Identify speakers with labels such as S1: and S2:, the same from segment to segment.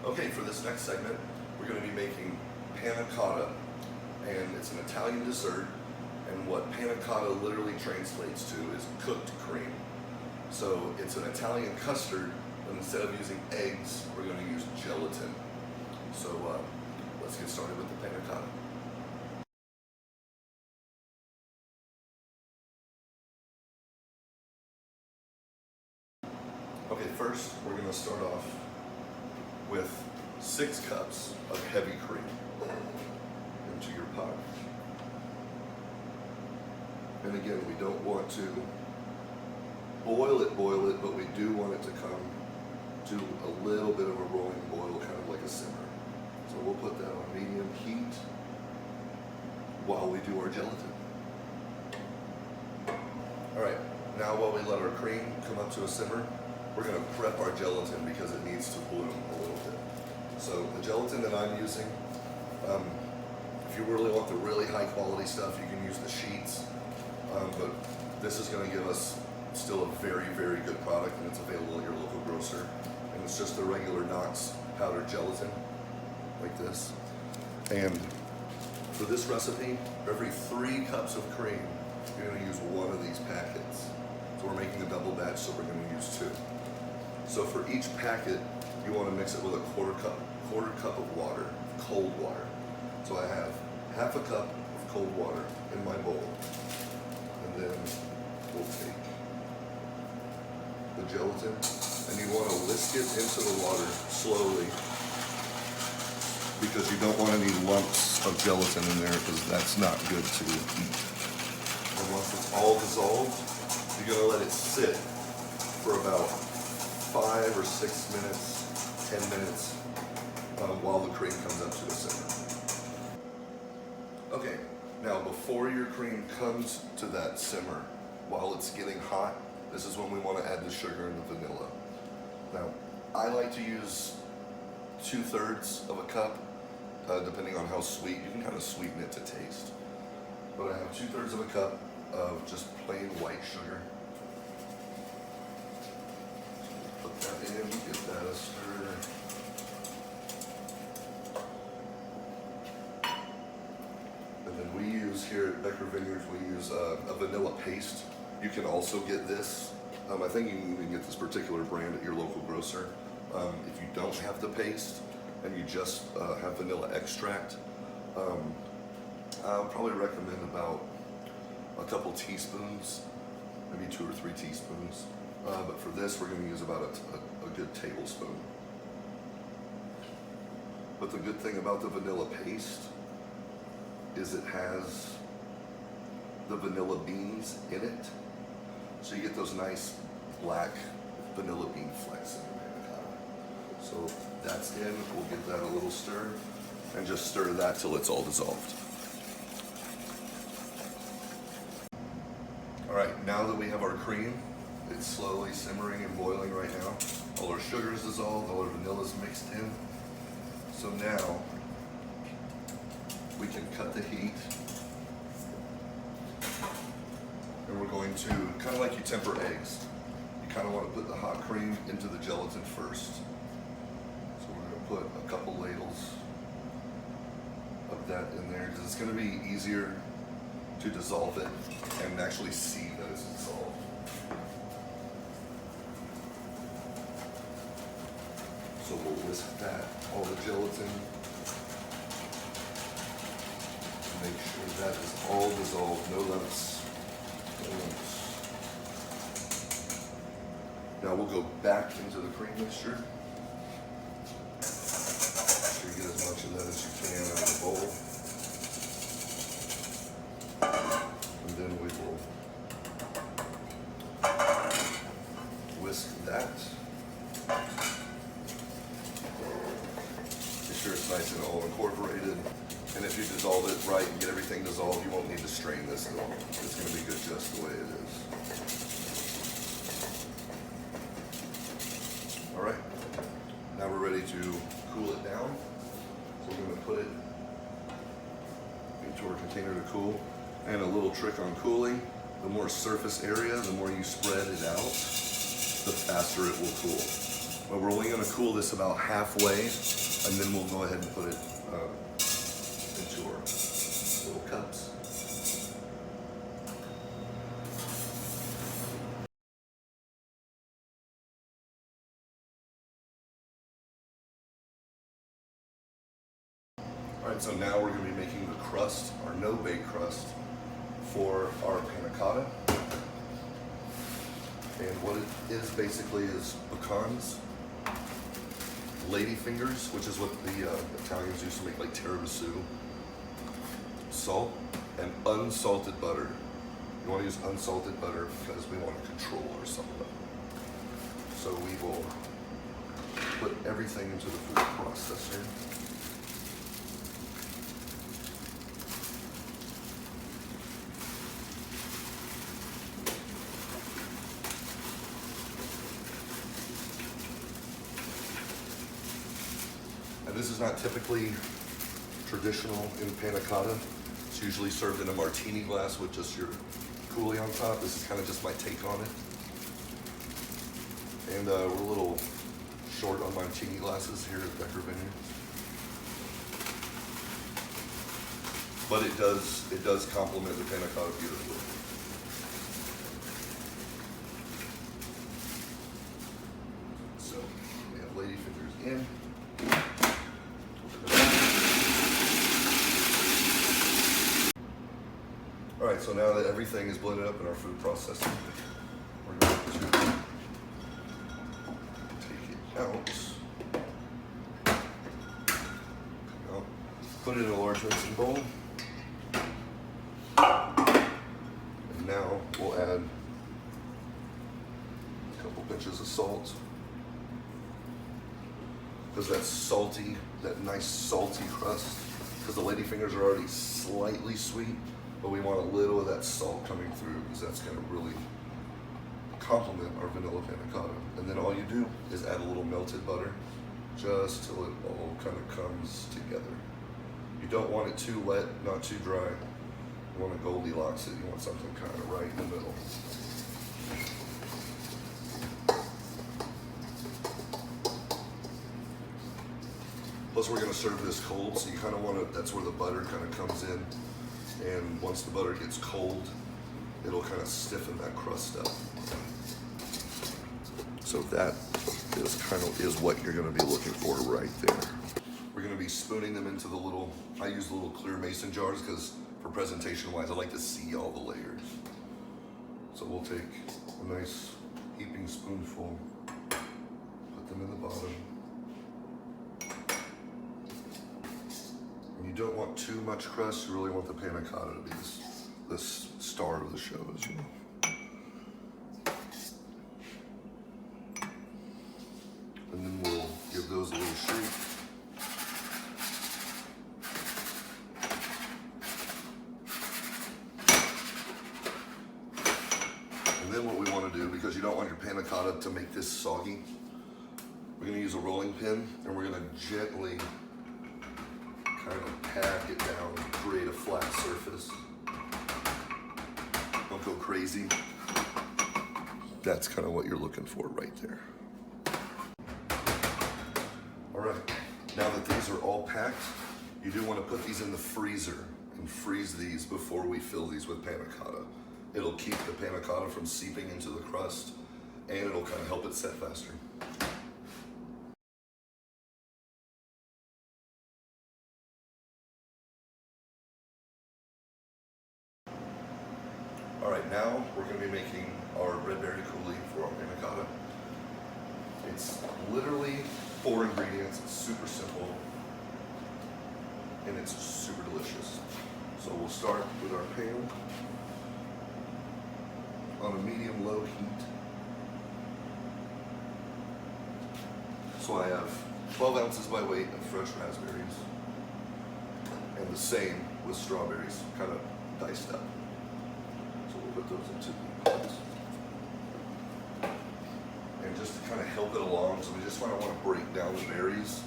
S1: Okay, for this next segment, we're going to be making Panna Cotta, and it's an Italian dessert, and what Panna Cotta literally translates to is cooked cream. So it's an Italian custard, but instead of using eggs, we're going to use gelatin. So let's get started with the Panna Cotta. Okay, first we're going to start off with 6 cups of heavy cream into your pot. And again, we don't want to boil it, but we do want it to come to a little bit of a rolling boil, kind of like a simmer. So we'll put that on medium heat while we do our gelatin. All right, now while we let our cream come up to a simmer, we're going to prep our gelatin because it needs to bloom a little bit. So the gelatin that I'm using, if you really want the really high quality stuff, you can use the sheets, but this is going to give us still a very, very good product, and it's available at your local grocer. And it's just the regular Knox powdered gelatin, like this. And for this recipe, every 3 cups of cream, you're going to use 1 of these packets. So we're making a double batch, so we're going to use 2. So for each packet, you want to mix it with a quarter cup of water, cold water. So I have half a cup of cold water in my bowl, and then we'll take the gelatin, and you want to whisk it into the water slowly, because you don't want any lumps of gelatin in there, because that's not good to eat. And once it's all dissolved, you're going to let it sit for about 5 or 6 minutes, 10 minutes, while the cream comes up to a simmer. Okay, now before your cream comes to that simmer, while it's getting hot, this is when we want to add the sugar and the vanilla. Now, I like to use 2/3 of a cup, depending on how sweet. You can kind of sweeten it to taste. But I have 2/3 of a cup of just plain white sugar. Put that in, give that a stir. And then we use here at Becker Vineyards, we use a vanilla paste. You can also get this. I think you can even get this particular brand at your local grocer. If you don't have the paste and you just have vanilla extract, I'll probably recommend about a couple teaspoons, maybe 2 or 3 teaspoons. But for this, we're going to use about a good tablespoon. But the good thing about the vanilla paste is it has the vanilla beans in it. So you get those nice black vanilla bean flecks in the Panna Cotta. So that's in, we'll give that a little stir, and just stir that till it's all dissolved. All right, now that we have our cream, it's slowly simmering and boiling right now. All our sugar is dissolved, all our vanilla is mixed in. So now we can cut the heat, and we're going to, kind of like you temper eggs, you kind of want to put the hot cream into the gelatin first. So we're going to put a couple ladles of that in there, because it's going to be easier to dissolve it and actually see that it's dissolved. So we'll whisk that, all the gelatin, make sure that is all dissolved, no lumps. Now we'll go back into the cream mixture. Make sure you get as much of that as you can out of the bowl. And then we will whisk that. Make sure it's nice and all incorporated. And if you dissolve it right and get everything dissolved, you won't need to strain this at all. It's going to be good just the way it is. All right, now we're ready to cool it down. So we're going to put it into our container to cool. And a little trick on cooling, the more surface area, the more you spread it out, the faster it will cool. But we're only going to cool this about halfway, and then we'll go ahead and put it into our little cups. All right, so now we're going to be making the crust, our no-bake crust, for our panna cotta. And what it is basically is pecans, ladyfingers, which is what the Italians used to make like tiramisu, salt, and unsalted butter. You want to use unsalted butter because we want to control our salt level. So we will put everything into the food processor. This is not typically traditional in panna cotta. It's usually served in a martini glass with just your coulis on top. This is kind of just my take on it. And we're a little short on martini glasses here at Becker Vineyards. But it does complement the panna cotta beautifully. So we have ladyfingers in. All right, so now that everything is blended up in our food processor, we're going to take it out. Put it in a large mixing bowl. And now we'll add a couple pinches of salt. Because that's salty, that nice salty crust. Because the ladyfingers are already slightly sweet. But we want a little of that salt coming through because that's going to really complement our vanilla panna cotta. And then all you do is add a little melted butter just till it all kind of comes together. You don't want it too wet, not too dry. You want to Goldilocks it. You want something kind of right in the middle. Plus we're going to serve this cold, so you kind of want to, that's where the butter kind of comes in. And once the butter gets cold, it'll kind of stiffen that crust up. So that is what you're going to be looking for right there. We're going to be spooning them into the little, I use the little clear mason jars because for presentation wise, I like to see all the layers. So we'll take a nice heaping spoonful, put them in the bottom. You don't want too much crust. You really want the panna cotta to be this star of the show, as you know. And then we'll give those a little shake. And then what we want to do, because you don't want your panna cotta to make this soggy, we're going to use a rolling pin and we're going to gently kind of pack it down and create a flat surface. Don't go crazy. That's kind of what you're looking for right there. All right, now that these are all packed, you do want to put these in the freezer and freeze these before we fill these with panna cotta. It'll keep the panna cotta from seeping into the crust and it'll kind of help it set faster. All right, now we're going to be making our red berry coulis for our panna cotta. It's literally 4 ingredients. It's super simple, and it's super delicious. So we'll start with our pan on a medium-low heat. So I have 12 ounces by weight of fresh raspberries, and the same with strawberries, kind of diced up. Put those into the pot. And just to kind of help it along, so we just want to break down the berries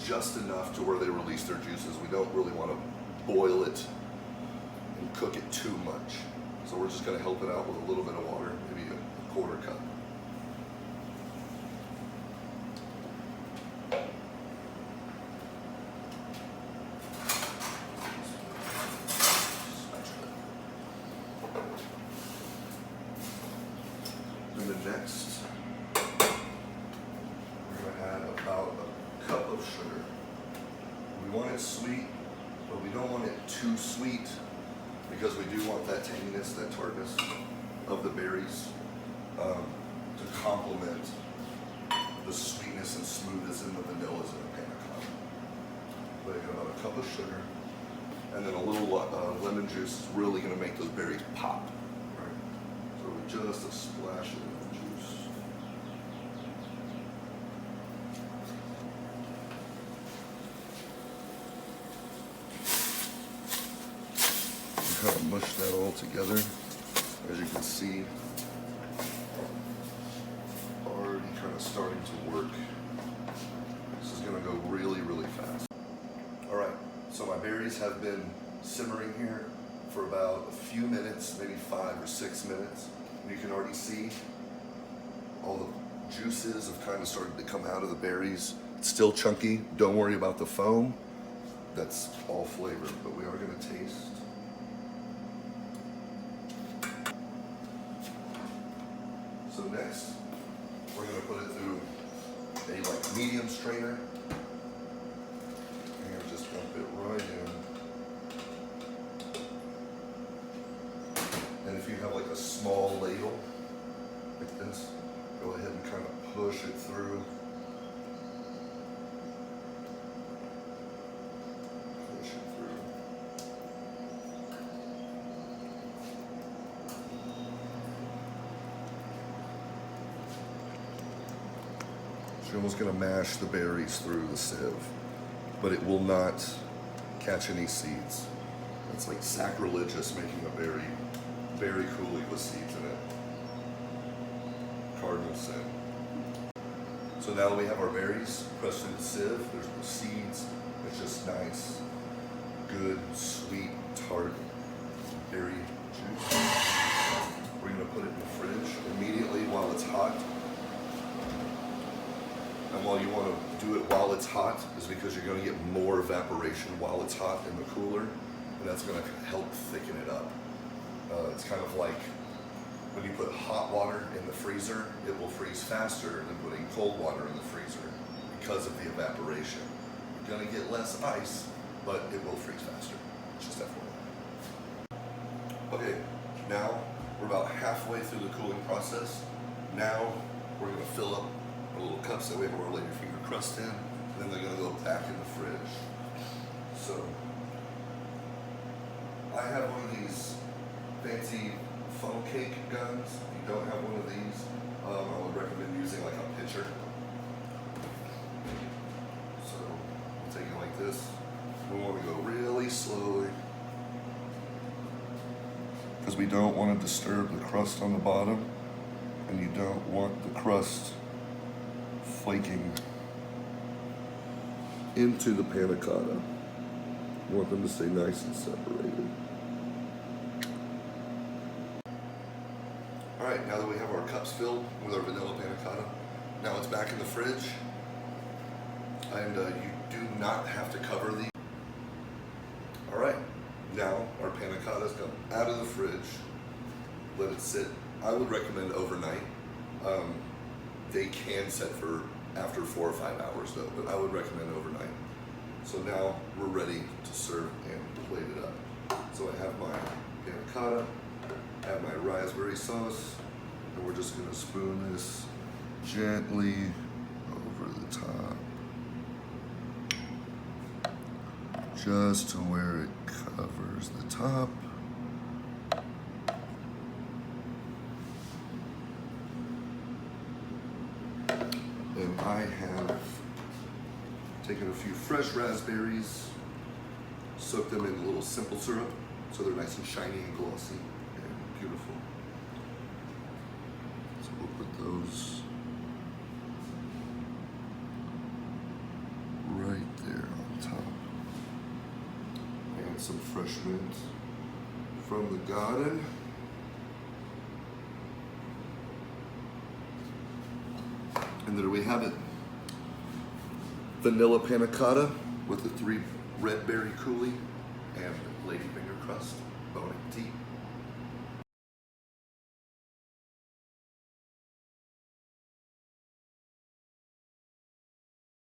S1: just enough to where they release their juices. We don't really want to boil it and cook it too much. So we're just going to help it out with a little bit of water, maybe a quarter cup. then next, we're going to add about a cup of sugar. We want it sweet, but we don't want it too sweet because we do want that tanginess, that tartness of the berries to complement the sweetness and smoothness in the vanillas in the panna cotta. But I got about a cup of sugar, and then a little lemon juice is really going to make those berries pop. Right? So just a splash of lemon juice. Kind of mush that all together. As you can see, already kind of starting to work. This is going to go really, really fast. All right, so my berries have been simmering here for about a few minutes, maybe 5 or 6 minutes. And you can already see all the juices have kind of started to come out of the berries. It's still chunky. Don't worry about the foam. That's all flavor, but we are going to taste. So next, we're going to put it through a medium strainer. And just dump it right in. And if you have a small ladle like this, go ahead and kind of push it through. Push it through. You're almost going to mash the berries through the sieve, but it will not catch any seeds. It's like sacrilegious making a berry coulis with seeds in it. Cardinal sin. So now that we have our berries pressed through the sieve, there's no seeds. It's just nice, good, sweet, tart berry juice. We're going to put it in the fridge immediately while it's hot. And while you want to do it while it's hot is because you're going to get more evaporation while it's hot in the cooler, and that's going to help thicken it up. It's kind of like when you put hot water in the freezer, it will freeze faster than putting cold water in the freezer because of the evaporation. You're going to get less ice, but it will freeze faster. Just FYI. Okay, now we're about halfway through the cooling process. Now we're going to fill up little cups that we have our later finger crust in, and then they're going to go back in the fridge. So I have one of these fancy funnel cake guns. If you don't have one of these, I would recommend using a pitcher. So we'll take it like this. We want to go really slowly because we don't want to disturb the crust on the bottom, and you don't want the crust flaking into the panna cotta. You want them to stay nice and separated. All right, now that we have our cups filled with our vanilla panna cotta, now it's back in the fridge. And you do not have to cover these. All right, now our panna cotta's come out of the fridge. Let it sit. I would recommend overnight. They can set for after 4 or 5 hours though, but I would recommend overnight. So now we're ready to serve and plate it up. So I have my panna cotta, I have my raspberry sauce, and we're just gonna spoon this gently over the top. Just to where it covers the top. And I have taken a few fresh raspberries, soaked them in a little simple syrup so they're nice and shiny and glossy and beautiful. So we'll put those right there on top. And some fresh mint from the garden. And there we have it. Vanilla panna cotta with the 3 red berry coulis and ladyfinger crust. Bon appetit.